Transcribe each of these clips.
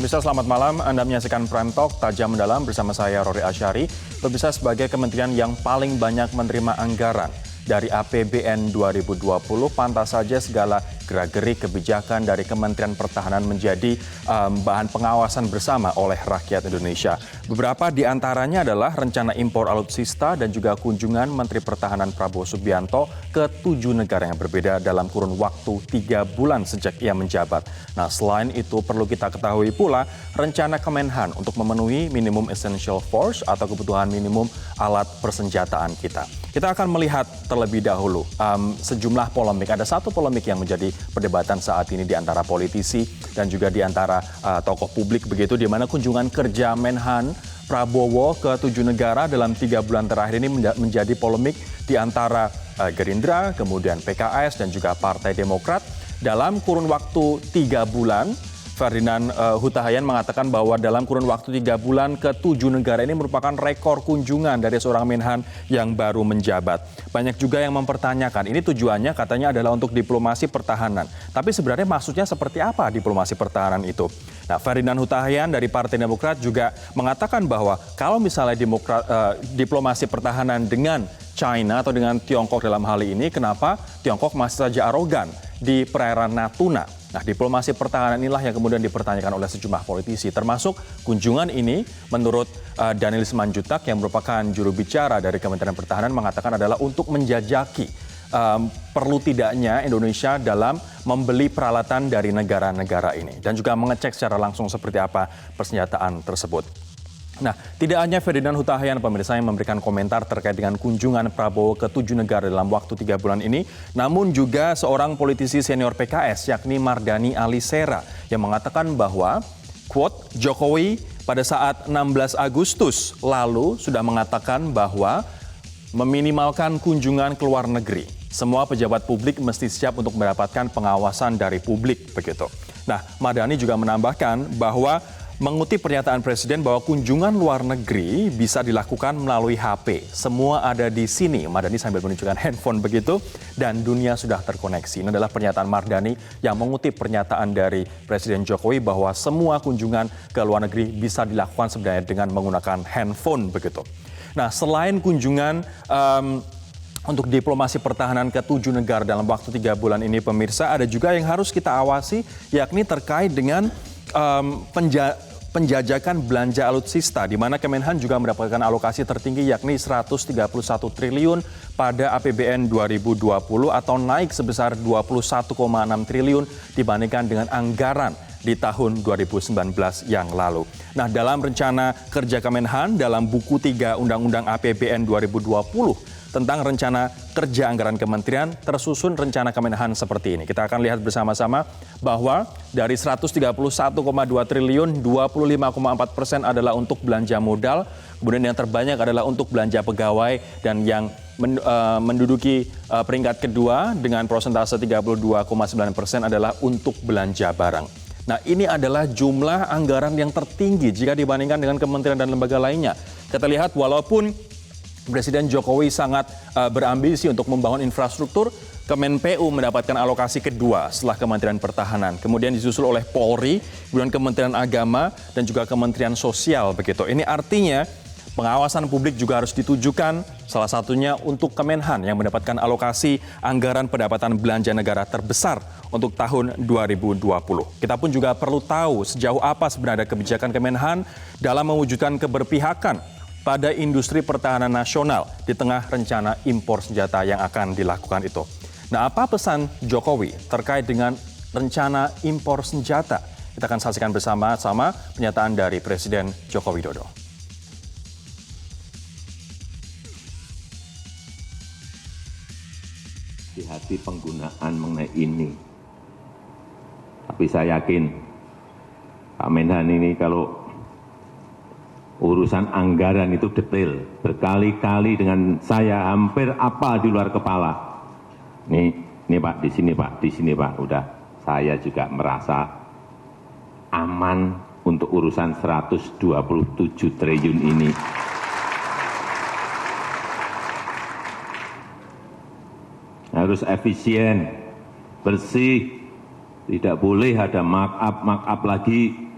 Pemirsa selamat malam, Anda menyaksikan Prime Talk Tajam Mendalam bersama saya Rory Asyari. Pemirsa, sebagai kementerian yang paling banyak menerima anggaran dari APBN 2020, pantas saja segala gerak-gerik kebijakan dari Kementerian Pertahanan menjadi bahan pengawasan bersama oleh rakyat Indonesia. Beberapa di antaranya adalah rencana impor alutsista dan juga kunjungan Menteri Pertahanan Prabowo Subianto ke 7 negara yang berbeda dalam kurun waktu 3 bulan sejak ia menjabat. Nah, selain itu perlu kita ketahui pula rencana Kemenhan untuk memenuhi minimum essential force atau kebutuhan minimum alat persenjataan kita. Kita akan melihat terlebih dahulu sejumlah polemik. Ada satu polemik yang menjadi perdebatan saat ini di antara politisi dan juga di antara tokoh publik begitu, di mana kunjungan kerja Menhan Prabowo ke 7 negara dalam 3 bulan terakhir ini menjadi polemik di antara Gerindra, kemudian PKS dan juga Partai Demokrat. Dalam kurun waktu 3 bulan, Ferdinand Huta Hayan mengatakan bahwa dalam kurun waktu 3 bulan ke 7 negara ini merupakan rekor kunjungan dari seorang Menhan yang baru menjabat. Banyak juga yang mempertanyakan, ini tujuannya katanya adalah untuk diplomasi pertahanan. Tapi sebenarnya maksudnya seperti apa diplomasi pertahanan itu? Nah, Ferdinand Huta Hayan dari Partai Demokrat juga mengatakan bahwa kalau misalnya diplomasi pertahanan dengan China atau dengan Tiongkok dalam hal ini, kenapa Tiongkok masih saja arogan di perairan Natuna? Nah, diplomasi pertahanan inilah yang kemudian dipertanyakan oleh sejumlah politisi, termasuk kunjungan ini menurut Daniel Simanjuntak yang merupakan juru bicara dari Kementerian Pertahanan mengatakan adalah untuk menjajaki perlu tidaknya Indonesia dalam membeli peralatan dari negara-negara ini dan juga mengecek secara langsung seperti apa persenjataan tersebut. Nah, tidak hanya Ferdinand Huta Hayan pemirsa yang memberikan komentar terkait dengan kunjungan Prabowo ke 7 negara dalam waktu 3 bulan ini, namun juga seorang politisi senior PKS yakni Mardhani Alisera yang mengatakan bahwa, quote, Jokowi pada saat 16 Agustus lalu sudah mengatakan bahwa meminimalkan kunjungan ke luar negeri. Semua pejabat publik mesti siap untuk mendapatkan pengawasan dari publik, begitu. Nah, Mardhani juga menambahkan bahwa mengutip pernyataan Presiden bahwa kunjungan luar negeri bisa dilakukan melalui HP. Semua ada di sini. Mardhani sambil menunjukkan handphone begitu dan dunia sudah terkoneksi. Ini adalah pernyataan Mardhani yang mengutip pernyataan dari Presiden Jokowi bahwa semua kunjungan ke luar negeri bisa dilakukan sebenarnya dengan menggunakan handphone begitu. Nah, selain kunjungan untuk diplomasi pertahanan ke 7 negara dalam waktu 3 bulan ini pemirsa, ada juga yang harus kita awasi yakni terkait dengan penjajakan belanja alutsista di mana Kemenhan juga mendapatkan alokasi tertinggi yakni 131 triliun pada APBN 2020 atau naik sebesar 21,6 triliun dibandingkan dengan anggaran di tahun 2019 yang lalu. Nah, dalam rencana kerja Kemenhan dalam buku 3 Undang-Undang APBN 2020 tentang rencana kerja anggaran kementerian tersusun rencana Kemenhan seperti ini. Kita akan lihat bersama-sama bahwa dari 131,2 triliun, 25,4% adalah untuk belanja modal, kemudian yang terbanyak adalah untuk belanja pegawai dan yang menduduki peringkat kedua dengan persentase 32,9% adalah untuk belanja barang. Nah, ini adalah jumlah anggaran yang tertinggi jika dibandingkan dengan kementerian dan lembaga lainnya. Kita lihat walaupun Presiden Jokowi sangat berambisi untuk membangun infrastruktur, Kemenpu mendapatkan alokasi kedua setelah Kementerian Pertahanan. Kemudian disusul oleh Polri, kemudian Kementerian Agama, dan juga Kementerian Sosial begitu. Ini artinya pengawasan publik juga harus ditujukan salah satunya untuk Kemenhan yang mendapatkan alokasi anggaran pendapatan belanja negara terbesar untuk tahun 2020. Kita pun juga perlu tahu sejauh apa sebenarnya kebijakan Kemenhan dalam mewujudkan keberpihakan pada industri pertahanan nasional di tengah rencana impor senjata yang akan dilakukan itu. Nah, apa pesan Jokowi terkait dengan rencana impor senjata? Kita akan saksikan bersama-sama pernyataan dari Presiden Joko Widodo. Hati-hati penggunaan mengenai ini. Tapi saya yakin Pak Menhan ini kalau urusan anggaran itu detail, berkali-kali dengan saya hampir apa di luar kepala. Nih Pak, di sini Pak, udah saya juga merasa aman untuk urusan 127 triliun ini. Harus efisien, bersih, tidak boleh ada markup lagi.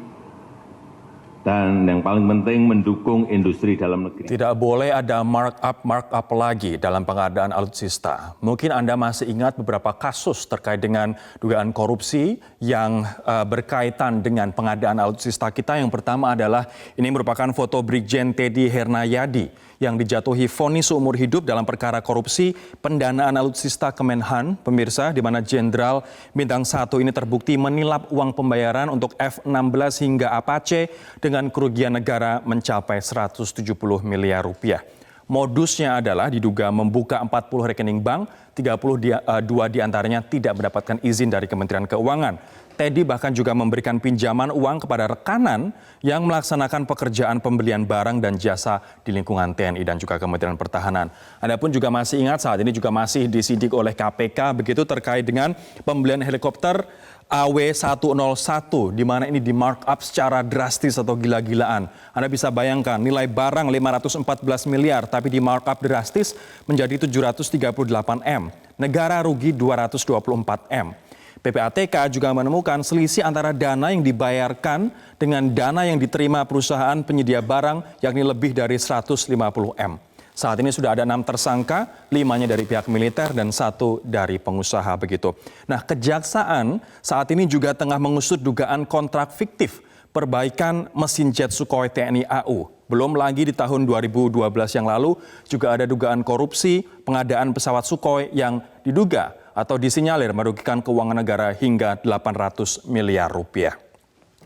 Dan yang paling penting mendukung industri dalam negeri. Tidak boleh ada markup lagi dalam pengadaan alutsista. Mungkin Anda masih ingat beberapa kasus terkait dengan dugaan korupsi yang berkaitan dengan pengadaan alutsista kita. Yang pertama adalah ini merupakan foto Brigjen Teddy Hernayadi yang dijatuhi vonis seumur hidup dalam perkara korupsi pendanaan alutsista Kemenhan, pemirsa, di mana Jenderal Bintang 1 ini terbukti menilap uang pembayaran untuk F-16 hingga Apache dengan kerugian negara mencapai 170 miliar rupiah. Modusnya adalah diduga membuka 40 rekening bank, 32 diantaranya tidak mendapatkan izin dari Kementerian Keuangan. Teddy bahkan juga memberikan pinjaman uang kepada rekanan yang melaksanakan pekerjaan pembelian barang dan jasa di lingkungan TNI dan juga Kementerian Pertahanan. Anda pun juga masih ingat saat ini juga masih disidik oleh KPK begitu terkait dengan pembelian helikopter AW101 di mana ini di markup secara drastis atau gila-gilaan. Anda bisa bayangkan nilai barang 514 miliar tapi di markup drastis menjadi 738 M. Negara rugi 224 M. PPATK juga menemukan selisih antara dana yang dibayarkan dengan dana yang diterima perusahaan penyedia barang yakni lebih dari 150 M. Saat ini sudah ada 6 tersangka, 5-nya dari pihak militer dan 1 dari pengusaha begitu. Nah, Kejaksaan saat ini juga tengah mengusut dugaan kontrak fiktif perbaikan mesin jet Sukhoi TNI AU. Belum lagi di tahun 2012 yang lalu juga ada dugaan korupsi pengadaan pesawat Sukhoi yang diduga atau disinyalir merugikan keuangan negara hingga 800 miliar rupiah.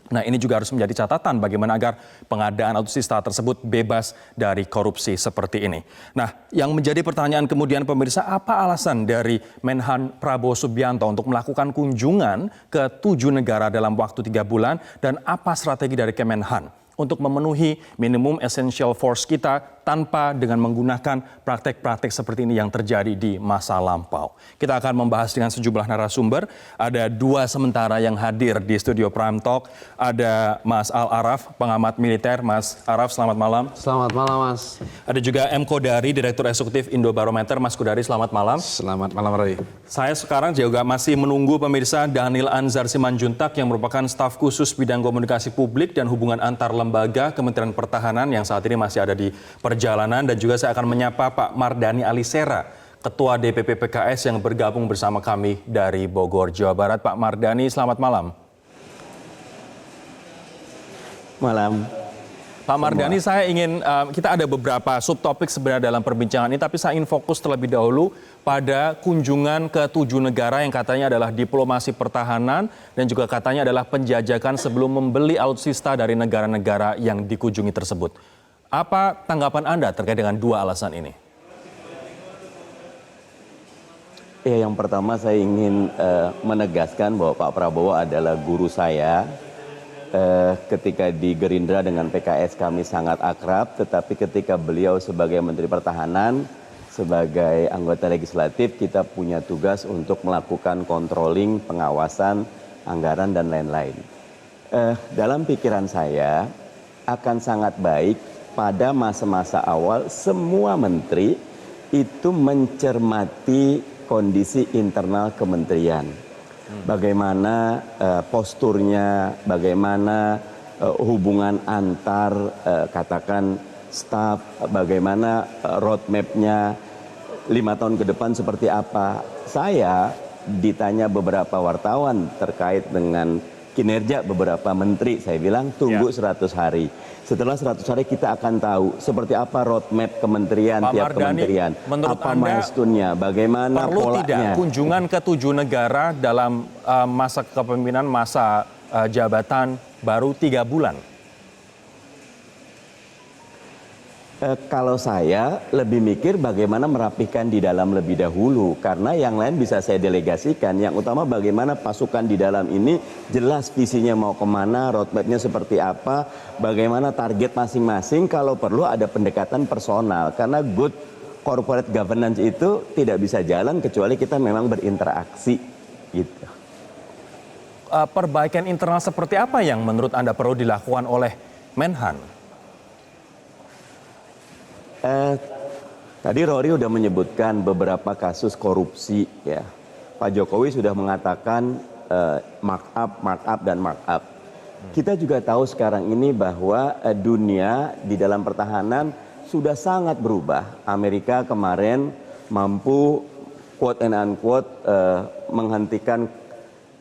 Nah, ini juga harus menjadi catatan bagaimana agar pengadaan alutsista tersebut bebas dari korupsi seperti ini. Nah, yang menjadi pertanyaan kemudian pemirsa, apa alasan dari Menhan Prabowo Subianto untuk melakukan kunjungan ke 7 negara dalam waktu 3 bulan dan apa strategi dari Kemenhan untuk memenuhi minimum essential force kita tanpa dengan menggunakan praktek-praktek seperti ini yang terjadi di masa lampau. Kita akan membahas dengan sejumlah narasumber. Ada 2 sementara yang hadir di studio Prime Talk. Ada Mas Al Araf, pengamat militer. Mas Araf, selamat malam. Selamat malam, Mas. Ada juga M. Kodari, Direktur Eksekutif Indobarometer. Mas Kodari, selamat malam. Selamat malam, Roy. Saya sekarang juga masih menunggu pemirsa Daniel Anzar Simanjuntak yang merupakan staf khusus bidang komunikasi publik dan hubungan antar lembaga Kementerian Pertahanan yang saat ini masih ada di perjalanan, dan juga saya akan menyapa Pak Mardhani Alisera, Ketua DPP PKS yang bergabung bersama kami dari Bogor, Jawa Barat. Pak Mardhani, selamat malam. Malam. Pak Mardhani, saya ingin, kita ada beberapa subtopik sebenarnya dalam perbincangan ini, tapi saya ingin fokus terlebih dahulu pada kunjungan ke 7 negara yang katanya adalah diplomasi pertahanan dan juga katanya adalah penjajakan sebelum membeli alutsista dari negara-negara yang dikunjungi tersebut. Apa tanggapan Anda terkait dengan 2 alasan ini? Ya, yang pertama saya ingin menegaskan bahwa Pak Prabowo adalah guru saya. Ketika di Gerindra dengan PKS kami sangat akrab, tetapi ketika beliau sebagai Menteri Pertahanan, sebagai anggota legislatif, kita punya tugas untuk melakukan controlling, pengawasan, anggaran, dan lain-lain. Dalam pikiran saya akan sangat baik pada masa-masa awal semua menteri itu mencermati kondisi internal kementerian. Bagaimana posturnya, bagaimana hubungan antar katakan staf, bagaimana roadmap-nya 5 tahun ke depan seperti apa. Saya ditanya beberapa wartawan terkait dengan kinerja beberapa menteri, saya bilang tunggu 100 hari. Setelah 100 hari kita akan tahu seperti apa roadmap kementerian, Pak tiap Mardhani, kementerian, menurut apa Anda milestone-nya, bagaimana perlu polanya. tidak kunjungan ke 7 negara dalam masa kepemimpinan, masa jabatan baru 3 bulan? Kalau saya lebih mikir bagaimana merapihkan di dalam lebih dahulu, karena yang lain bisa saya delegasikan. Yang utama bagaimana pasukan di dalam ini jelas visinya mau kemana, roadmapnya seperti apa, bagaimana target masing-masing. Kalau perlu ada pendekatan personal, karena good corporate governance itu tidak bisa jalan kecuali kita memang berinteraksi gitu. Perbaikan internal seperti apa yang menurut Anda perlu dilakukan oleh Menhan? Tadi Rory sudah menyebutkan beberapa kasus korupsi ya. Pak Jokowi sudah mengatakan markup, dan markup. Kita juga tahu sekarang ini bahwa dunia di dalam pertahanan sudah sangat berubah. Amerika kemarin mampu quote and unquote menghentikan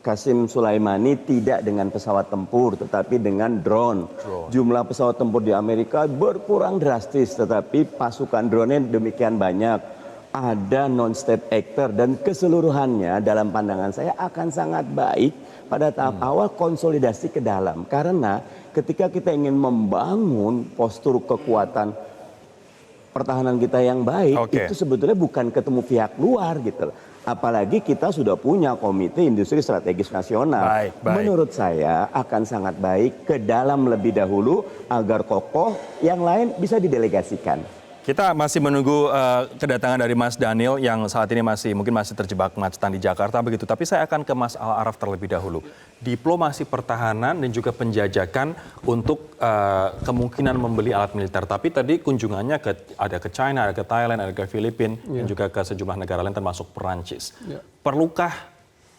Qasim Sulaimani tidak dengan pesawat tempur tetapi dengan drone. Jumlah pesawat tempur di Amerika berkurang drastis tetapi pasukan drone-nya demikian banyak. Ada non-state actor dan keseluruhannya dalam pandangan saya akan sangat baik pada tahap awal konsolidasi ke dalam. Karena ketika kita ingin membangun postur kekuatan pertahanan kita yang baik, itu sebetulnya bukan ketemu pihak luar gitu. Apalagi kita sudah punya Komite Industri Strategis Nasional. Menurut saya akan sangat baik ke dalam lebih dahulu agar kokoh, yang lain bisa didelegasikan. Kita masih menunggu kedatangan dari Mas Daniel yang saat ini mungkin masih terjebak kemacetan di Jakarta begitu. Tapi saya akan ke Mas Al Araf terlebih dahulu. Diplomasi pertahanan dan juga penjajakan untuk kemungkinan membeli alat militer. Tapi tadi kunjungannya ada ke China, ada ke Thailand, ada ke Filipina, dan juga ke sejumlah negara lain termasuk Perancis. Perlukah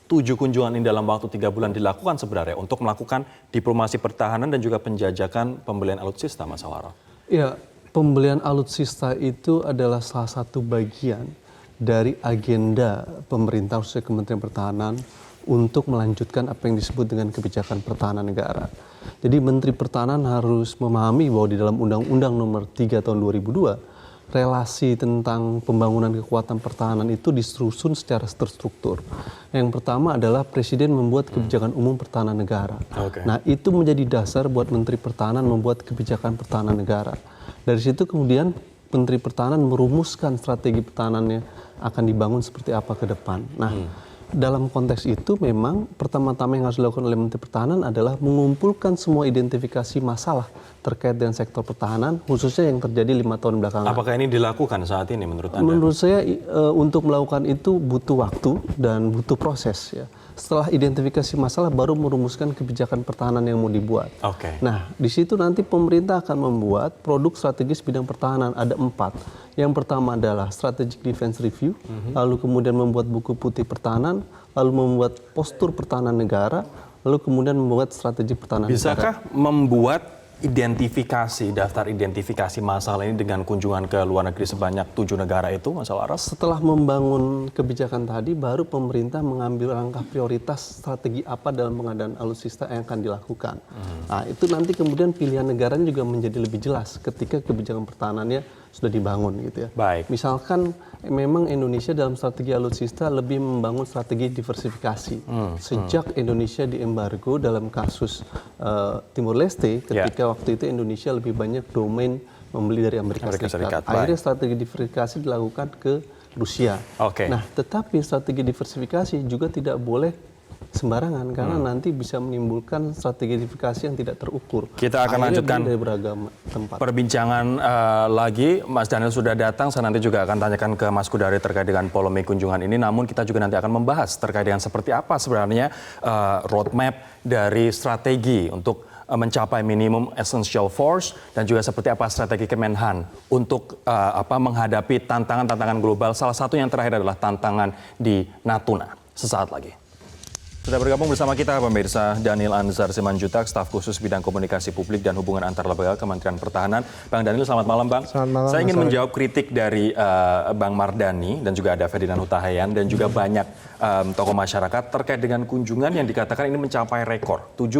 7 kunjungan ini dalam waktu 3 bulan dilakukan sebenarnya untuk melakukan diplomasi pertahanan dan juga penjajakan pembelian alutsista, Mas Al Araf? Ya, pembelian alutsista itu adalah salah satu bagian dari agenda pemerintah khususnya Kementerian Pertahanan untuk melanjutkan apa yang disebut dengan kebijakan pertahanan negara. Jadi Menteri Pertahanan harus memahami bahwa di dalam Undang-Undang Nomor 3 Tahun 2002, relasi tentang pembangunan kekuatan pertahanan itu disusun secara terstruktur. Yang pertama adalah Presiden membuat kebijakan umum pertahanan negara. Nah, itu menjadi dasar buat Menteri Pertahanan membuat kebijakan pertahanan negara. Dari situ kemudian Menteri Pertahanan merumuskan strategi pertahanannya akan dibangun seperti apa ke depan. Nah, dalam konteks itu memang pertama-tama yang harus dilakukan oleh Menteri Pertahanan adalah mengumpulkan semua identifikasi masalah terkait dengan sektor pertahanan, khususnya yang terjadi 5 tahun belakangan. Apakah ini dilakukan saat ini menurut Anda? Menurut saya untuk melakukan itu butuh waktu dan butuh proses ya. Setelah identifikasi masalah baru merumuskan kebijakan pertahanan yang mau dibuat. Nah, di situ nanti pemerintah akan membuat produk strategis bidang pertahanan, ada 4. Yang pertama adalah Strategic Defense Review, lalu kemudian membuat buku putih pertahanan, lalu membuat postur pertahanan negara, lalu kemudian membuat strategi pertahanan negara. Bisakah membuat daftar identifikasi masalah ini dengan kunjungan ke luar negeri sebanyak 7 negara itu, Mas Al Araf? Setelah membangun kebijakan tadi, baru pemerintah mengambil langkah prioritas strategi apa dalam pengadaan alutsista yang akan dilakukan. Nah, itu nanti kemudian pilihan negaranya juga menjadi lebih jelas ketika kebijakan pertahanannya sudah dibangun gitu ya. Misalkan memang Indonesia dalam strategi alutsista lebih membangun strategi diversifikasi. Sejak Indonesia diembargo dalam kasus Timur Leste, ketika waktu itu Indonesia lebih banyak domain membeli dari Amerika Serikat. Akhirnya strategi diversifikasi dilakukan ke Rusia. Nah, tetapi strategi diversifikasi juga tidak boleh sembarangan karena nanti bisa menimbulkan strategi diversifikasi yang tidak terukur. Kita akan lanjutkan dari beragam tempat. Perbincangan lagi. Mas Daniel sudah datang, saya nanti juga akan tanyakan ke Mas Kudari terkait dengan polemik kunjungan ini. Namun kita juga nanti akan membahas terkait dengan seperti apa sebenarnya roadmap dari strategi untuk mencapai minimum essential force dan juga seperti apa strategi Kemenhan untuk menghadapi tantangan-tantangan global. Salah satu yang terakhir adalah tantangan di Natuna. Sesaat lagi. Sudah bergabung bersama kita pemirsa Daniel Anzar Simanjuntak, staf khusus bidang komunikasi publik dan hubungan antar lembaga Kementerian Pertahanan. Bang Daniel, selamat malam Bang. Selamat malam. Saya ingin menjawab kritik dari Bang Mardani dan juga ada Ferdinand Hutahayan dan juga banyak tokoh masyarakat terkait dengan kunjungan yang dikatakan ini mencapai rekor 7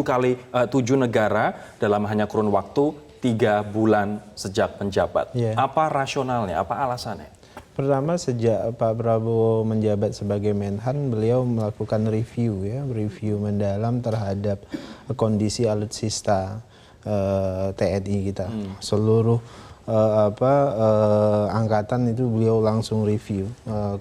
negara dalam hanya kurun waktu 3 bulan sejak menjabat. Apa rasionalnya? Apa alasannya? Pertama, sejak Pak Prabowo menjabat sebagai Menhan, beliau melakukan review mendalam terhadap kondisi alutsista TNI kita. Seluruh angkatan itu beliau langsung review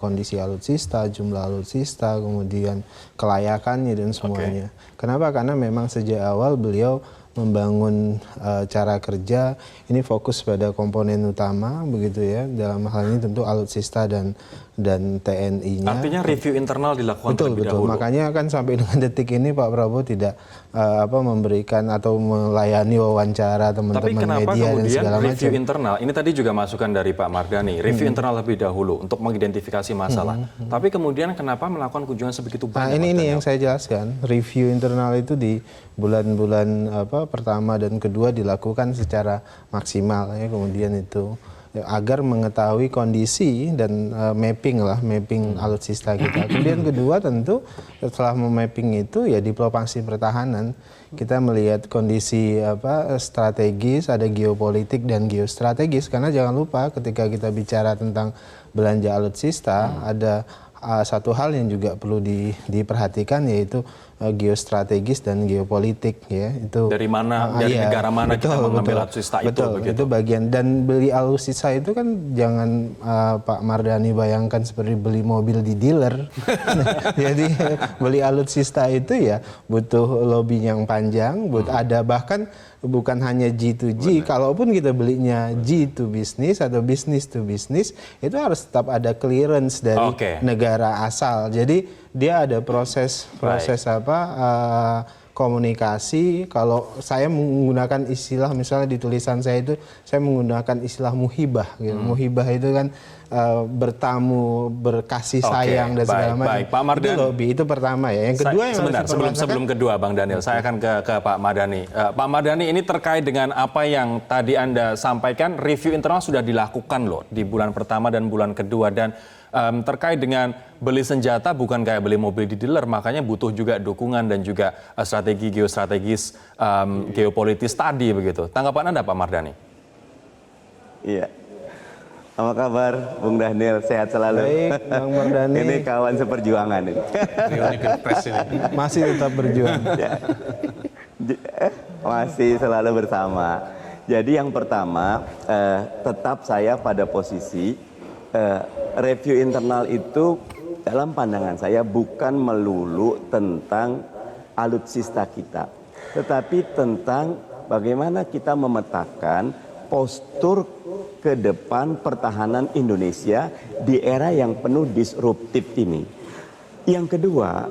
kondisi alutsista, jumlah alutsista, kemudian kelayakannya dan semuanya. Kenapa? Karena memang sejak awal beliau membangun cara kerja ini fokus pada komponen utama begitu ya. Dalam hal ini tentu alutsista dan TNI-nya. Artinya review internal dilakukan terlebih Betul. dahulu. Makanya kan sampai dengan detik ini Pak Prabowo tidak memberikan atau melayani wawancara Tapi teman-teman kenapa media dan kemudian segala review macam. internal, ini tadi juga masukan dari Pak Mardhani, review internal lebih dahulu untuk mengidentifikasi masalah. Tapi kemudian kenapa melakukan kunjungan sebegitu banyak? Nah ini Mas Daniel? yang saya jelaskan, review internal itu di bulan-bulan pertama dan kedua dilakukan secara maksimal ya, kemudian itu ya, agar mengetahui kondisi dan mapping alutsista kita. Kemudian kedua tentu setelah memapping itu ya diplomasi pertahanan kita melihat kondisi strategis, ada geopolitik dan geostrategis, karena jangan lupa ketika kita bicara tentang belanja alutsista ada satu hal yang juga perlu diperhatikan, yaitu geostrategis dan geopolitik ya. Itu dari mana, dari negara mana kita mengambil alutsista itu begitu. Itu bagian, dan beli alutsista itu kan jangan Pak Mardhani bayangkan seperti beli mobil di dealer. Jadi beli alutsista itu ya butuh lobby yang panjang, ada bahkan bukan hanya G2G, kalaupun kita belinya G to business atau business to business, itu harus tetap ada clearance dari negara asal. Jadi dia ada proses komunikasi. Kalau saya menggunakan istilah, misalnya di tulisan saya itu saya menggunakan istilah muhibah gitu. Muhibah itu kan bertamu, berkasih sayang dan segala macam. Baik, Pak Mardhani. Itu lobby, itu pertama ya. Yang kedua yang sebentar, sebelum kedua Bang Daniel, saya akan ke Pak Mardhani. Pak Mardhani, ini terkait dengan apa yang tadi Anda sampaikan, review internal sudah dilakukan loh di bulan pertama dan bulan kedua, dan terkait dengan beli senjata bukan kayak beli mobil di dealer, makanya butuh juga dukungan dan juga strategi geostrategis, geopolitis tadi begitu. Tanggapan Anda Pak Mardhani? Iya. Apa kabar, Bung Daniel? Sehat selalu. Baik, Bang Mardhani. Ini kawan seperjuangan ini. Masih tetap berjuang. Masih selalu bersama. Jadi yang pertama, tetap saya pada posisi review internal itu dalam pandangan saya bukan melulu tentang alutsista kita, tetapi tentang bagaimana kita memetakan postur ke depan pertahanan Indonesia di era yang penuh disruptif ini. Yang kedua,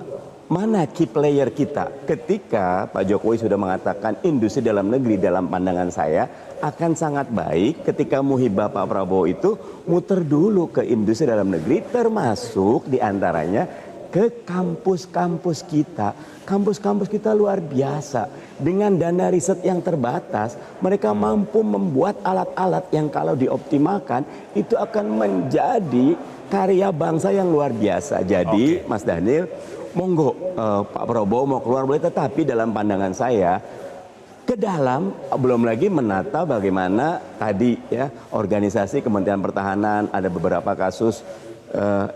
mana key player kita? Ketika Pak Jokowi sudah mengatakan industri dalam negeri, dalam pandangan saya akan sangat baik ketika muhibah Pak Prabowo itu muter dulu ke industri dalam negeri, termasuk diantaranya ke kampus-kampus kita. Kampus-kampus kita luar biasa. Dengan dana riset yang terbatas, mereka mampu membuat alat-alat yang kalau dioptimalkan itu akan menjadi karya bangsa yang luar biasa. Jadi Mas Daniel, monggo Pak Prabowo mau keluar boleh, tetapi dalam pandangan saya ke dalam, belum lagi menata bagaimana tadi ya organisasi Kementerian Pertahanan, ada beberapa kasus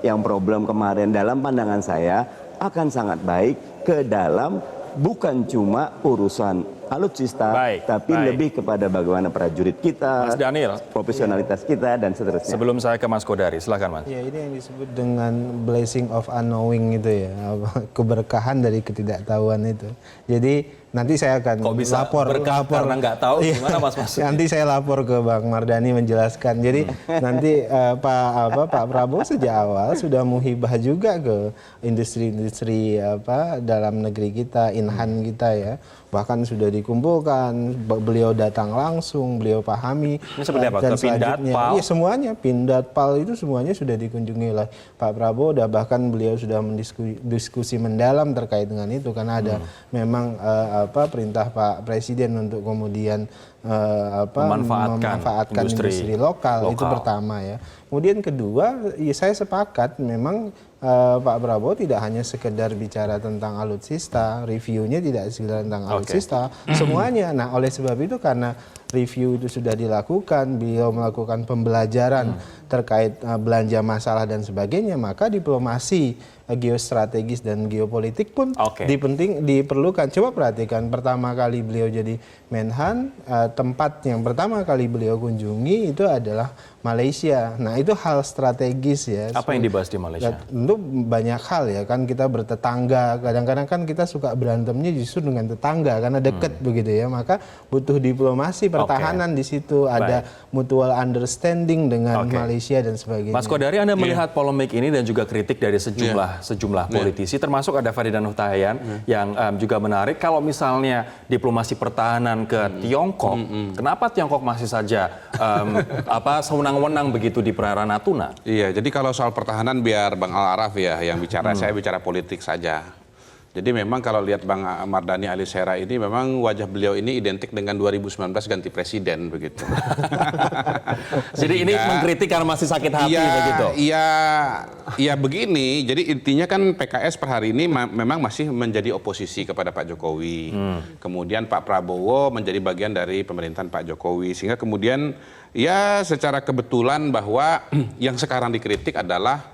yang problem kemarin. Dalam pandangan saya akan sangat baik ke dalam bukan cuma urusan alutsista, tapi lebih kepada bagaimana prajurit kita, Mas Daniel, profesionalitas kita dan seterusnya. Sebelum saya ke Mas Kodari, silakan Mas. Ya, ini yang disebut dengan blessing of unknowing itu ya, keberkahan dari ketidaktahuan itu. Jadi nanti saya akan lapor karena nggak tahu gimana Mas maksudnya? Nanti saya lapor ke Bang Mardhani menjelaskan. Jadi nanti Pak Prabowo sejak awal sudah muhibah juga ke industri-industri dalam negeri kita, inhan kita ya. Bahkan sudah dikumpulkan, beliau datang langsung, beliau pahami. Ini seperti apa? Dan ke Pindad, PAL? Iya semuanya, Pindad, PAL itu semuanya sudah dikunjungi oleh Pak Prabowo. Bahkan beliau sudah mendiskusi mendalam terkait dengan itu, karena ada memang perintah Pak Presiden untuk kemudian memanfaatkan industri lokal. Itu pertama ya. Kemudian kedua, ya saya sepakat memang Pak Prabowo tidak hanya sekedar bicara tentang alutsista, reviewnya tidak sekedar tentang alutsista, semuanya. Nah oleh sebab itu karena review itu sudah dilakukan, beliau melakukan pembelajaran terkait belanja masalah dan sebagainya, maka diplomasi geostrategis dan geopolitik pun diperlukan. Coba perhatikan, pertama kali beliau jadi Menhan, tempat yang pertama kali beliau kunjungi itu adalah Malaysia. Nah, itu hal strategis ya. Apa yang dibahas di Malaysia? Tentu banyak hal ya, kan kita bertetangga, kadang-kadang kan kita suka berantemnya justru dengan tetangga karena dekat begitu ya, maka butuh diplomasi pertahanan di situ, ada mutual understanding dengan Malaysia dan sebagainya. Mas Kodari, Anda melihat polemik ini dan juga kritik dari sejumlah politisi, termasuk ada Ferdinand Huta-Hayan yang juga menarik. Kalau misalnya diplomasi pertahanan ke Tiongkok, kenapa Tiongkok masih saja sewenang-wenang begitu di perairan Natuna? Iya, jadi kalau soal pertahanan biar Bang Al-Araf ya yang bicara, saya bicara politik saja. Jadi memang kalau lihat Bang Mardhani Alisera ini memang wajah beliau ini identik dengan 2019 ganti presiden begitu. Jadi ini mengkritik karena masih sakit hati begitu? Iya begini, jadi intinya kan PKS per hari ini memang masih menjadi oposisi kepada Pak Jokowi. Kemudian Pak Prabowo menjadi bagian dari pemerintahan Pak Jokowi. Sehingga kemudian ya secara kebetulan bahwa yang sekarang dikritik adalah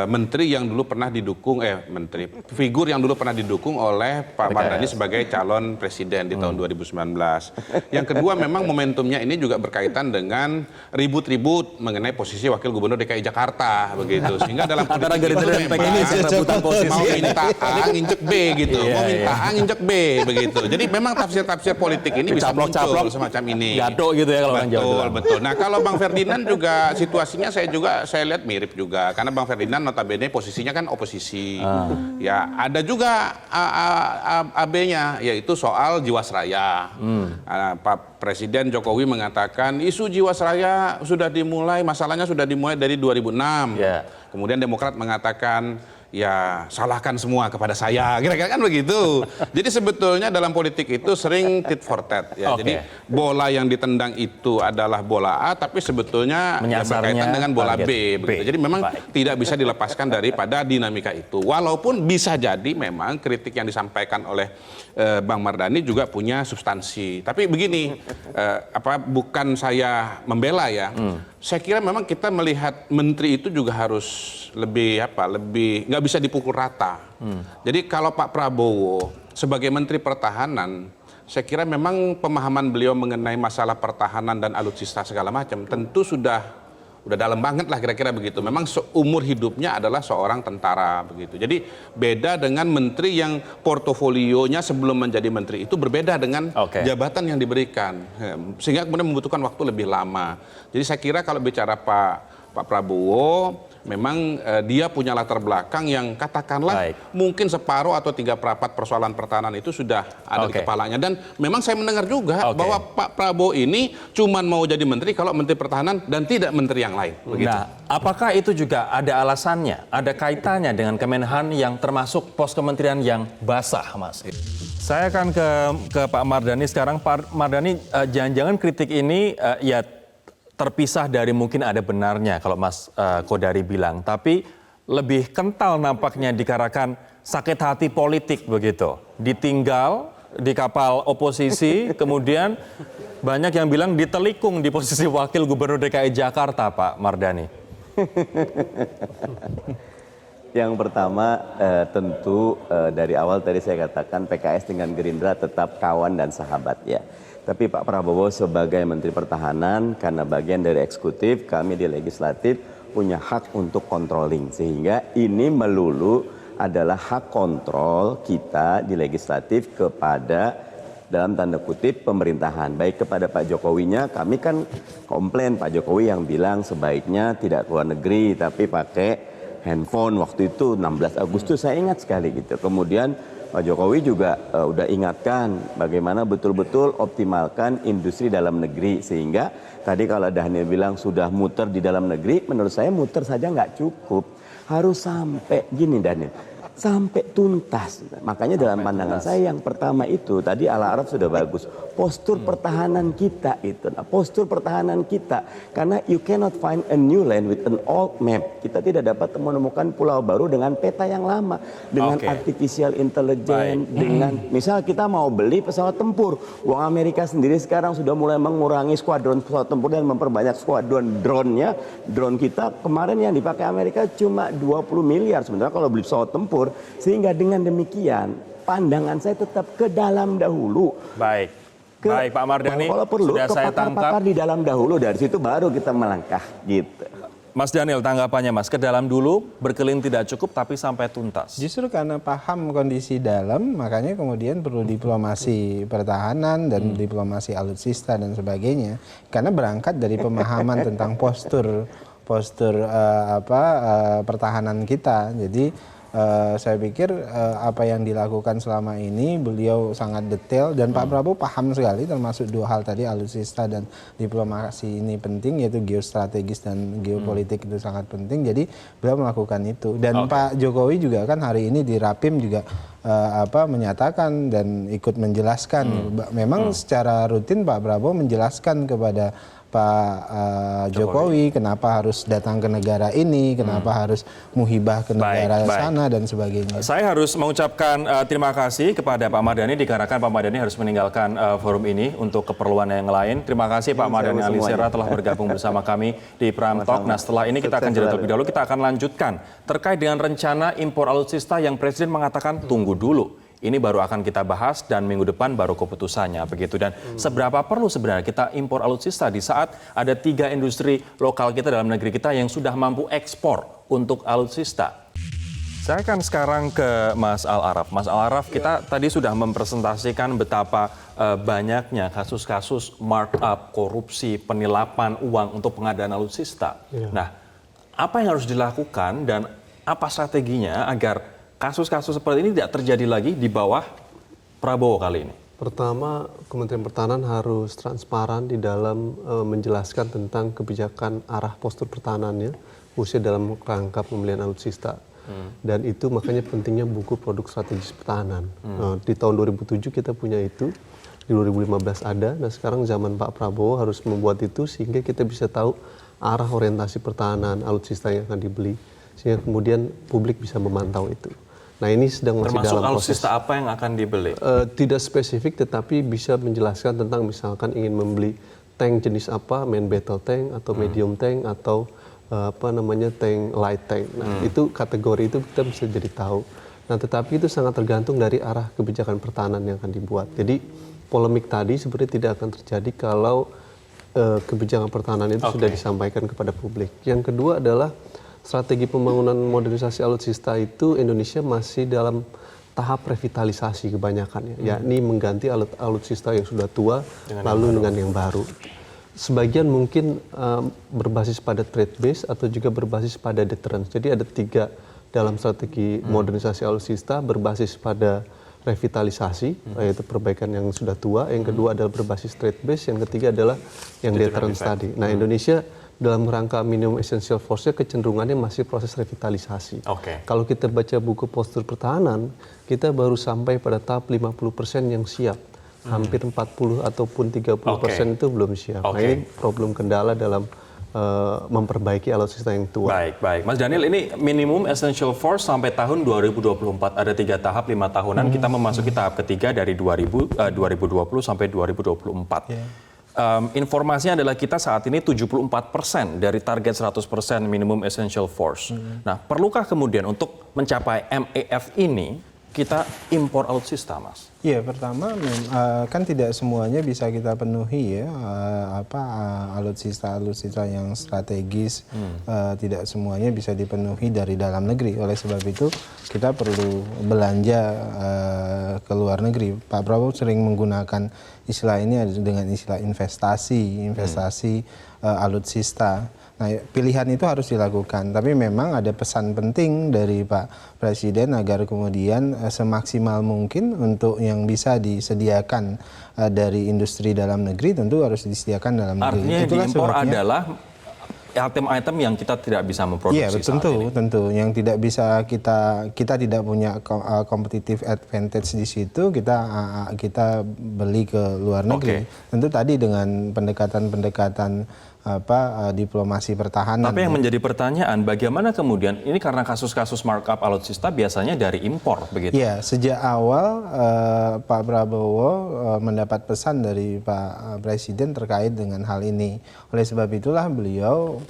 menteri yang dulu pernah didukung, figur yang dulu pernah didukung oleh Pak Mardhani sebagai calon presiden di tahun 2019. Yang kedua, memang momentumnya ini juga berkaitan dengan ribut-ribut mengenai posisi wakil gubernur DKI Jakarta begitu. Sehingga dalam politik itu memang mau minta A nginjek B gitu, mau minta A nginjek B begitu. Jadi memang tafsir-tafsir politik ini bisa muncul semacam ini. Gaduh gitu ya kalau orang Jawa. Betul. Nah, kalau Bang Ferdinand juga situasinya saya lihat mirip juga, karena Bang Ferdinand notabene posisinya kan oposisi. Ya, ada juga AB-nya, yaitu soal Jiwasraya. Pak Presiden Jokowi mengatakan isu Jiwasraya sudah dimulai, masalahnya sudah dimulai dari 2006. Kemudian Demokrat mengatakan ya salahkan semua kepada saya, kira-kira kan begitu. Jadi sebetulnya dalam politik itu sering tit for tat ya. Jadi bola yang ditendang itu adalah bola A, tapi sebetulnya berkaitan dengan bola B begitu. Jadi memang tidak bisa dilepaskan daripada dinamika itu. Walaupun bisa jadi memang kritik yang disampaikan oleh Bang Mardhani juga punya substansi. Tapi begini, bukan saya membela ya. Saya kira memang kita melihat menteri itu juga harus lebih nggak bisa dipukul rata. Jadi kalau Pak Prabowo sebagai Menteri Pertahanan, saya kira memang pemahaman beliau mengenai masalah pertahanan dan alutsista segala macam tentu sudah dalam banget lah kira-kira begitu. Memang seumur hidupnya adalah seorang tentara begitu. Jadi beda dengan menteri yang portofolionya sebelum menjadi menteri itu berbeda dengan jabatan yang diberikan. Sehingga kemudian membutuhkan waktu lebih lama. Jadi saya kira kalau bicara Pak Prabowo, memang dia punya latar belakang yang katakanlah mungkin separuh atau 3/4 persoalan pertahanan itu sudah ada di kepalanya. Dan memang saya mendengar juga bahwa Pak Prabowo ini cuma mau jadi menteri kalau menteri pertahanan dan tidak menteri yang lain. Begitu. Nah, apakah itu juga ada alasannya, ada kaitannya dengan Kemenhan yang termasuk pos kementerian yang basah, Mas? Saya akan ke Pak Mardhani sekarang. Pak Mardhani, jangan-jangan kritik ini ya terpisah dari mungkin ada benarnya kalau Mas Kodari bilang, tapi lebih kental nampaknya dikarenakan sakit hati politik begitu. Ditinggal di kapal oposisi, kemudian banyak yang bilang ditelikung di posisi wakil gubernur DKI Jakarta, Pak Mardhani. Yang pertama tentu dari awal tadi saya katakan PKS dengan Gerindra tetap kawan dan sahabat ya. Tapi Pak Prabowo sebagai Menteri Pertahanan karena bagian dari eksekutif, kami di legislatif punya hak untuk controlling. Sehingga ini melulu adalah hak kontrol kita di legislatif kepada dalam tanda kutip pemerintahan. Baik kepada Pak Jokowinya, kami kan komplain Pak Jokowi yang bilang sebaiknya tidak keluar negeri tapi pakai handphone waktu itu 16 Agustus saya ingat sekali gitu. Kemudian Pak Jokowi juga udah ingatkan bagaimana betul-betul optimalkan industri dalam negeri. Sehingga tadi kalau Daniel bilang sudah muter di dalam negeri, menurut saya muter saja nggak cukup. Harus sampai gini Daniel, sampai tuntas. Makanya dalam pandangan saya yang pertama itu tadi Ala Araf sudah bagus. Postur pertahanan kita itu. Nah, postur pertahanan kita karena you cannot find a new land with an old map. Kita tidak dapat menemukan pulau baru dengan peta yang lama, dengan artificial intelligence, dengan misal kita mau beli pesawat tempur. Uang Amerika sendiri sekarang sudah mulai mengurangi skuadron pesawat tempur dan memperbanyak skuadron drone-nya. Drone kita kemarin yang dipakai Amerika cuma 20 miliar sebenarnya kalau beli pesawat tempur. Sehingga dengan demikian pandangan saya tetap ke dalam dahulu. Baik. Baik Pak Mardhani, kalau perlu sudah ke saya tangkap. pakar-pakar di dalam dahulu, dari situ baru kita melangkah gitu. Mas Daniel, tanggapannya Mas, ke dalam dulu berkeliling tidak cukup tapi sampai tuntas. Justru karena paham kondisi dalam, makanya kemudian perlu diplomasi pertahanan dan diplomasi alutsista dan sebagainya. Karena berangkat dari pemahaman tentang postur pertahanan kita. Jadi saya pikir apa yang dilakukan selama ini beliau sangat detail dan Pak Prabowo paham sekali, termasuk dua hal tadi, alutsista dan diplomasi ini penting, yaitu geostrategis dan geopolitik itu sangat penting. Jadi beliau melakukan itu dan Pak Jokowi juga kan hari ini di Rapim juga menyatakan dan ikut menjelaskan. Memang secara rutin Pak Prabowo menjelaskan kepada Pak Jokowi kenapa harus datang ke negara ini, kenapa harus muhibah ke negara sana dan sebagainya. Saya harus mengucapkan terima kasih kepada Pak Mardhani dikarenakan Pak Mardhani harus meninggalkan forum ini untuk keperluan yang lain. Terima kasih Pak Mardhani Alisera telah bergabung bersama kami di Prime Talk. Nah, setelah ini kita akan jeda terlebih dahulu, kita akan lanjutkan terkait dengan rencana impor alutsista yang Presiden mengatakan tunggu dulu. Ini baru akan kita bahas dan minggu depan baru keputusannya begitu. Dan seberapa perlu sebenarnya kita impor alutsista di saat ada 3 industri lokal kita dalam negeri kita yang sudah mampu ekspor untuk alutsista. Saya akan sekarang ke Mas Al Araf. Mas Al Araf, kita tadi sudah mempresentasikan betapa banyaknya kasus-kasus markup, korupsi, penilapan uang untuk pengadaan alutsista. Nah, apa yang harus dilakukan dan apa strateginya agar kasus-kasus seperti ini tidak terjadi lagi di bawah Prabowo kali ini? Pertama, Kementerian Pertahanan harus transparan di dalam menjelaskan tentang kebijakan arah postur pertahanannya, khususnya dalam rangka pembelian alutsista. Dan itu makanya pentingnya buku produk strategis pertahanan. Di tahun 2007 kita punya itu, di 2015 ada, dan sekarang zaman Pak Prabowo harus membuat itu sehingga kita bisa tahu arah orientasi pertahanan alutsista yang akan dibeli, sehingga kemudian publik bisa memantau itu. Nah, ini sedang masih termasuk dalam proses. alutsista apa yang akan dibeli? Tidak spesifik, tetapi bisa menjelaskan tentang misalkan ingin membeli tank jenis apa, main battle tank atau medium tank atau tank light tank. Nah, itu kategori itu kita bisa jadi tahu. Nah, tetapi itu sangat tergantung dari arah kebijakan pertahanan yang akan dibuat. Jadi polemik tadi sebenarnya tidak akan terjadi kalau kebijakan pertahanan itu sudah disampaikan kepada publik. Yang kedua adalah strategi pembangunan modernisasi alutsista itu Indonesia masih dalam tahap revitalisasi kebanyakan, yakni mengganti alutsista yang sudah tua dengan yang baru. Sebagian mungkin berbasis pada trade base atau juga berbasis pada deterrence. Jadi ada 3 dalam strategi modernisasi alutsista, berbasis pada revitalisasi, yaitu perbaikan yang sudah tua. Yang kedua adalah berbasis trade base. Yang ketiga adalah yang deterrence tadi. Nah, Indonesia dalam rangka minimum essential force-nya kecenderungannya masih proses revitalisasi. Kalau kita baca buku postur pertahanan, kita baru sampai pada tahap 50% yang siap. Hampir 40 ataupun 30% itu belum siap. Nah, ini problem kendala dalam memperbaiki alutsista yang tua. Baik. Mas Daniel, ini minimum essential force sampai tahun 2024. Ada 3 tahap 5 tahunan. Kita memasuki tahap ketiga dari 2020 sampai 2024. Informasinya adalah kita saat ini 74% dari target 100% minimum essential force. Nah, perlukah kemudian untuk mencapai MEF ini kita impor alutsista, Mas? Iya, pertama kan tidak semuanya bisa kita penuhi ya, alutsista yang strategis, tidak semuanya bisa dipenuhi dari dalam negeri. Oleh sebab itu kita perlu belanja ke luar negeri. Pak Prabowo sering menggunakan istilah ini dengan istilah investasi alutsista. Nah, pilihan itu harus dilakukan, tapi memang ada pesan penting dari Pak Presiden agar kemudian semaksimal mungkin untuk yang bisa disediakan dari industri dalam negeri tentu harus disediakan dalam negeri. Artinya yang diimpor adalah item-item yang kita tidak bisa memproduksi Iya, saat tentu, ini. tentu. Yang tidak bisa kita tidak punya competitive advantage di situ, kita beli ke luar negeri. Tentu tadi dengan pendekatan-pendekatan diplomasi pertahanan. Tapi yang menjadi pertanyaan, bagaimana kemudian ini karena kasus-kasus markup alutsista biasanya dari impor begitu? Ya, sejak awal Pak Prabowo mendapat pesan dari Pak Presiden terkait dengan hal ini. Oleh sebab itulah beliau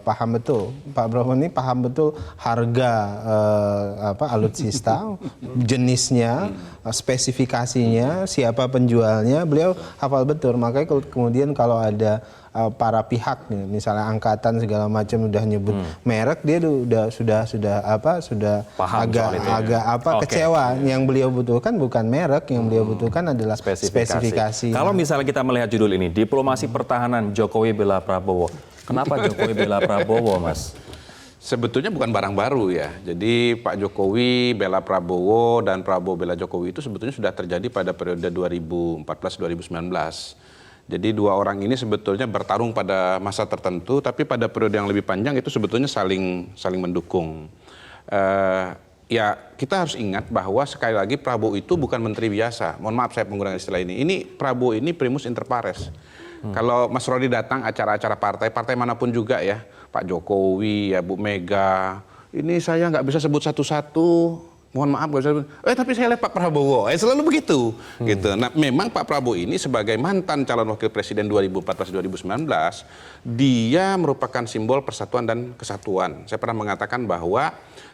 paham betul, Pak Prabowo ini paham betul harga alutsista, jenisnya, spesifikasinya, siapa penjualnya, beliau hafal betul. Makanya kemudian kalau ada para pihak nih, misalnya angkatan segala macam udah nyebut merek, dia sudah Paham soal itu, agak kecewa. Yang beliau butuhkan bukan merek, yang beliau butuhkan adalah spesifikasi. Kalau misalnya kita melihat judul ini, diplomasi pertahanan Jokowi bela Prabowo. Kenapa Jokowi bela Prabowo, Mas? Sebetulnya bukan barang baru ya. Jadi Pak Jokowi bela Prabowo dan Prabowo bela Jokowi itu sebetulnya sudah terjadi pada periode 2014-2019. Jadi dua orang ini sebetulnya bertarung pada masa tertentu, tapi pada periode yang lebih panjang itu sebetulnya saling mendukung. Ya kita harus ingat bahwa sekali lagi Prabowo itu bukan menteri biasa. Mohon maaf saya menggunakan istilah ini. Ini Prabowo ini primus inter pares. Kalau Mas Rodi datang acara-acara partai manapun juga ya, Pak Jokowi, ya Bu Mega, ini saya nggak bisa sebut satu-satu. Mohon maaf, tapi saya lihat Pak Prabowo, selalu begitu. Gitu. Nah, memang Pak Prabowo ini sebagai mantan calon wakil presiden 2014-2019, dia merupakan simbol persatuan dan kesatuan. Saya pernah mengatakan bahwa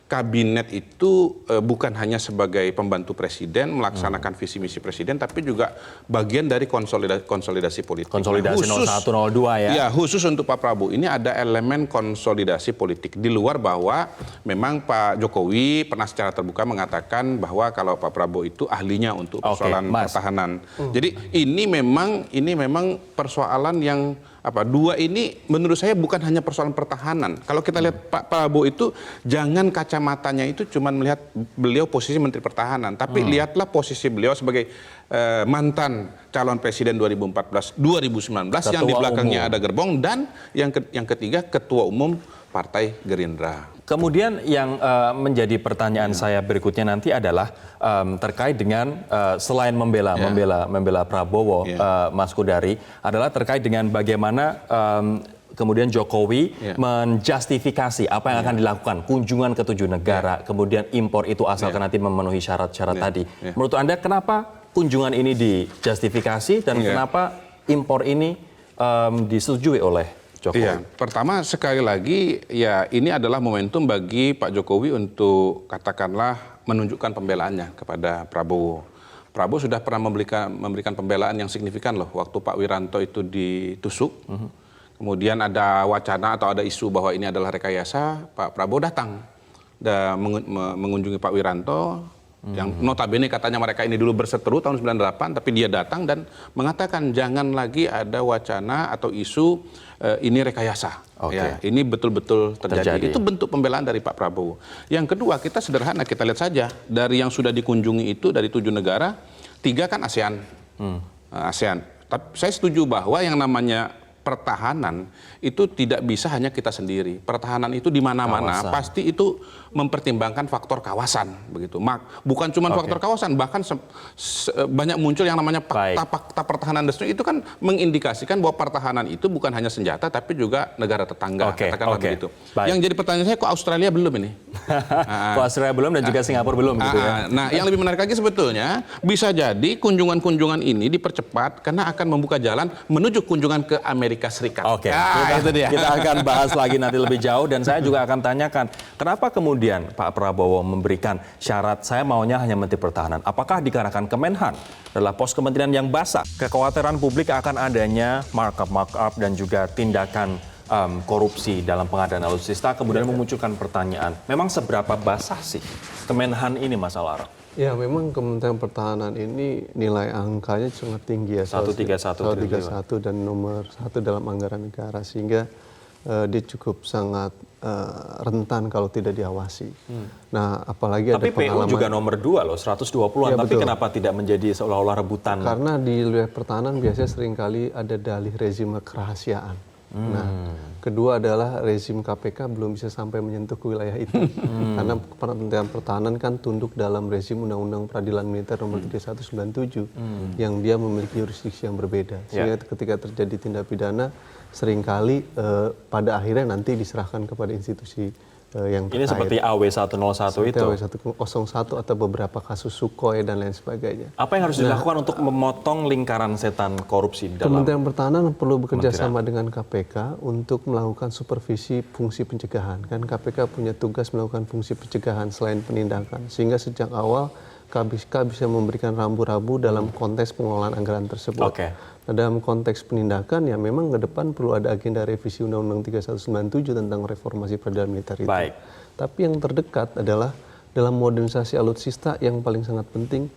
kabinet itu bukan hanya sebagai pembantu presiden melaksanakan visi misi presiden, tapi juga bagian dari konsolidasi politik. Konsolidasi 0102 ya. Ya, khusus untuk Pak Prabowo ini ada elemen konsolidasi politik. Di luar bahwa memang Pak Jokowi pernah secara terbuka mengatakan bahwa kalau Pak Prabowo itu ahlinya untuk persoalan pertahanan. Jadi ini memang persoalan yang dua ini menurut saya bukan hanya persoalan pertahanan. Kalau kita lihat Pak Prabowo itu jangan kacamatanya itu cuma melihat beliau posisi Menteri Pertahanan, tapi lihatlah posisi beliau sebagai mantan calon presiden 2014-2019 yang di belakangnya ada gerbong, dan yang ketiga ketua umum Partai Gerindra. Kemudian yang menjadi pertanyaan saya berikutnya nanti adalah terkait dengan selain membela Prabowo, Mas Kodari, adalah terkait dengan bagaimana kemudian Jokowi menjustifikasi apa yang akan dilakukan, kunjungan ke 7 negara, kemudian impor itu asalkan nanti memenuhi syarat-syarat tadi. Menurut Anda kenapa kunjungan ini dijustifikasi dan kenapa impor ini disetujui oleh Jokowi? Iya, pertama sekali lagi ya ini adalah momentum bagi Pak Jokowi untuk katakanlah menunjukkan pembelaannya kepada Prabowo. Prabowo sudah pernah memberikan pembelaan yang signifikan loh waktu Pak Wiranto itu ditusuk. Kemudian ada wacana atau ada isu bahwa ini adalah rekayasa, Pak Prabowo datang dan mengunjungi Pak Wiranto. Yang notabene katanya mereka ini dulu berseteru tahun 98, tapi dia datang dan mengatakan jangan lagi ada wacana atau isu ini rekayasa. Ya, ini betul-betul terjadi. Itu bentuk pembelaan dari Pak Prabowo. Yang kedua, kita sederhana, kita lihat saja dari yang sudah dikunjungi itu dari 7 negara, 3 kan ASEAN. ASEAN. Tapi saya setuju bahwa yang namanya pertahanan itu tidak bisa hanya kita sendiri. Pertahanan itu di mana-mana pasti itu mempertimbangkan faktor kawasan begitu. Bukan cuma faktor kawasan, bahkan banyak muncul yang namanya fakta pertahanan nasional, itu kan mengindikasikan bahwa pertahanan itu bukan hanya senjata tapi juga negara tetangga, katakanlah begitu. Yang jadi pertanyaan saya, kok Australia belum ini? Kok Australia belum dan juga Singapura belum gitu ya. Nah, yang lebih menarik lagi sebetulnya bisa jadi kunjungan-kunjungan ini dipercepat karena akan membuka jalan menuju kunjungan ke Amerika Serikat. Itu dia. Kita akan bahas lagi nanti lebih jauh, dan saya juga akan tanyakan kenapa kemudian Pak Prabowo memberikan syarat saya maunya hanya Menteri Pertahanan. Apakah dikarenakan Kemenhan adalah pos kementerian yang basah? Kekhawatiran publik akan adanya markup dan juga tindakan korupsi dalam pengadaan alutsista kemudian memunculkan pertanyaan, memang seberapa basah sih Kemenhan ini, Mas Alara? Ya, memang Kementerian Pertahanan ini nilai angkanya sangat tinggi ya. 131 dan nomor 1 dalam anggaran negara, sehingga dia cukup sangat rentan kalau tidak diawasi. Nah, apalagi tapi ada pengalaman. PU juga nomor 2 loh, 120-an, tapi betul. Kenapa tidak menjadi seolah-olah rebutan? Karena di wilayah pertahanan biasanya seringkali ada dalih rezim kerahasiaan. Nah, kedua adalah rezim KPK belum bisa sampai menyentuh ke wilayah itu. Karena Kementerian Pertahanan kan tunduk dalam rezim Undang-Undang Peradilan Militer nomor 3197 yang dia memiliki jurisdiksi yang berbeda. Sehingga ketika terjadi tindak pidana seringkali pada akhirnya nanti diserahkan kepada institusi yang terkait. Ini seperti AW101 itu. AW101 atau beberapa kasus Sukhoi dan lain sebagainya. Apa yang harus dilakukan untuk memotong lingkaran setan korupsi di dalam Kementerian Pertahanan perlu bekerja sama dengan KPK untuk melakukan supervisi fungsi pencegahan. Kan KPK punya tugas melakukan fungsi pencegahan selain penindakan. Sehingga sejak awal KPK bisa memberikan rambu-rambu dalam konteks pengelolaan anggaran tersebut. Nah, dalam konteks penindakan ya memang ke depan perlu ada agenda revisi Undang-Undang 3197 tentang reformasi peradilan militer itu. Tapi yang terdekat adalah dalam modernisasi alutsista yang paling sangat penting,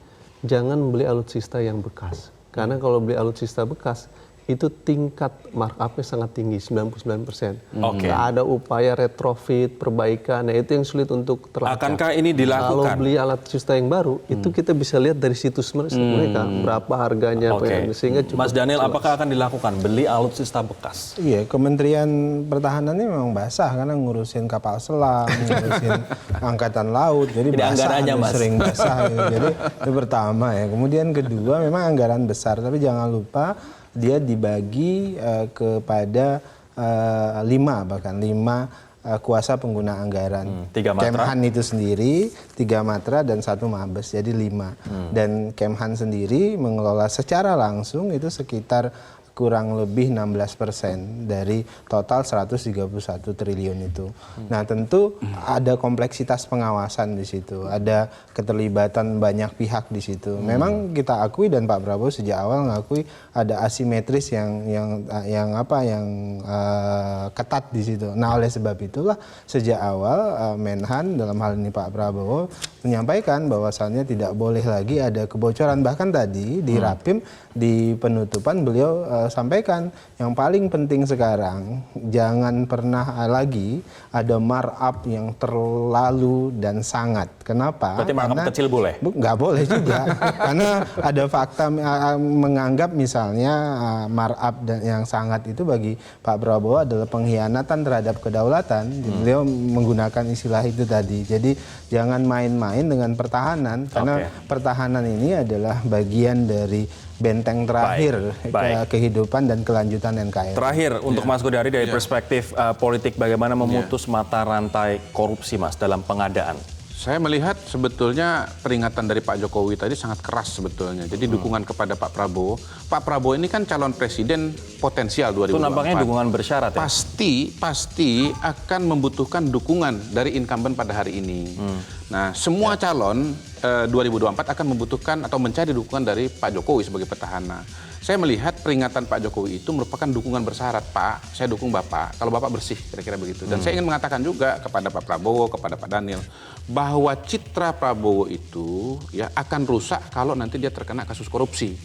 jangan beli alutsista yang bekas. Karena kalau beli alutsista bekas, itu tingkat markup-nya sangat tinggi, 99%. Nggak ada upaya retrofit, perbaikan, nah itu yang sulit untuk terlacak. Akankah ini dilakukan? Kalau beli alutsista yang baru, itu kita bisa lihat dari situs mereka, berapa harganya, sehingga cukup Mas Daniel, jelas. apakah akan dilakukan beli alutsista bekas? Iya, Kementerian Pertahanan ini memang basah karena ngurusin kapal selam, ngurusin angkatan laut, jadi basah, sering basah. Gitu. Jadi itu pertama ya. Kemudian kedua, memang anggaran besar, tapi jangan lupa dia dibagi kepada 5 kuasa pengguna anggaran. 3 matra. Kemhan itu sendiri, 3 matra dan 1 mabes, jadi 5. Dan Kemhan sendiri mengelola secara langsung itu sekitar kurang lebih 16% dari total 131 triliun itu. Nah, tentu ada kompleksitas pengawasan di situ, ada keterlibatan banyak pihak di situ. Memang kita akui dan Pak Prabowo sejak awal ngakui ada asimetris yang ketat di situ. Nah, oleh sebab itulah sejak awal Menhan dalam hal ini Pak Prabowo menyampaikan bahwasannya tidak boleh lagi ada kebocoran. Bahkan tadi di Rapim di penutupan beliau sampaikan yang paling penting sekarang jangan pernah lagi ada markup yang terlalu dan sangat. Kenapa? Berarti markup kecil boleh? Nggak boleh juga. Karena ada fakta menganggap misalnya markup yang sangat itu bagi Pak Prabowo adalah pengkhianatan terhadap kedaulatan. Beliau menggunakan istilah itu tadi. Jadi jangan main-main dengan pertahanan karena pertahanan ini adalah bagian dari benteng terakhir kehidupan dan kelanjutan NKRI. Terakhir untuk Mas Godari dari perspektif politik, bagaimana memutus mata rantai korupsi, Mas, dalam pengadaan? Saya melihat sebetulnya peringatan dari Pak Jokowi tadi sangat keras sebetulnya. Jadi dukungan kepada Pak Prabowo. Pak Prabowo ini kan calon presiden potensial 2024. Itu nampaknya dukungan bersyarat ya? Pasti akan membutuhkan dukungan dari incumbent pada hari ini. Nah, semua calon 2024 akan membutuhkan atau mencari dukungan dari Pak Jokowi sebagai petahana. Saya melihat peringatan Pak Jokowi itu merupakan dukungan bersyarat. Pak, saya dukung Bapak. Kalau Bapak bersih, kira-kira begitu. Dan saya ingin mengatakan juga kepada Pak Prabowo, kepada Pak Daniel, bahwa citra Prabowo itu ya akan rusak kalau nanti dia terkena kasus korupsi.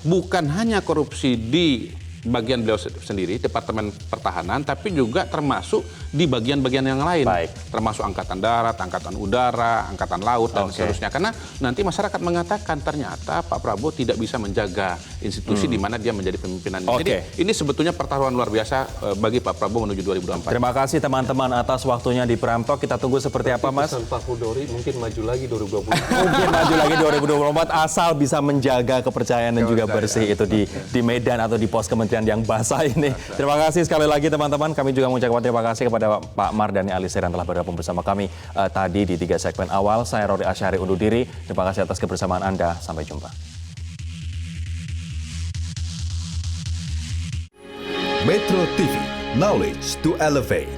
Bukan hanya korupsi di bagian beliau sendiri, Departemen Pertahanan, tapi juga termasuk di bagian-bagian yang lain. Termasuk Angkatan Darat, Angkatan Udara, Angkatan Laut, dan seterusnya. Karena nanti masyarakat mengatakan ternyata Pak Prabowo tidak bisa menjaga institusi di mana dia menjadi pimpinan. Jadi ini sebetulnya pertaruhan luar biasa bagi Pak Prabowo menuju 2024. Terima kasih teman-teman atas waktunya di Prime Talk. Kita tunggu seperti apa, Mas? Pak Hudori mungkin maju lagi 2024. Mungkin maju lagi 2024 asal bisa menjaga kepercayaan dan juga bersih itu di Medan atau di pos kementerian yang basah ini. Terima kasih sekali lagi teman-teman. Kami juga mengucapkan terima kasih kepada Pak Mardhani Alisera yang telah bergabung bersama kami tadi di 3 segmen awal. Saya Rory Asyari undur diri. Terima kasih atas kebersamaan Anda. Sampai jumpa. Metro TV, knowledge to elevate.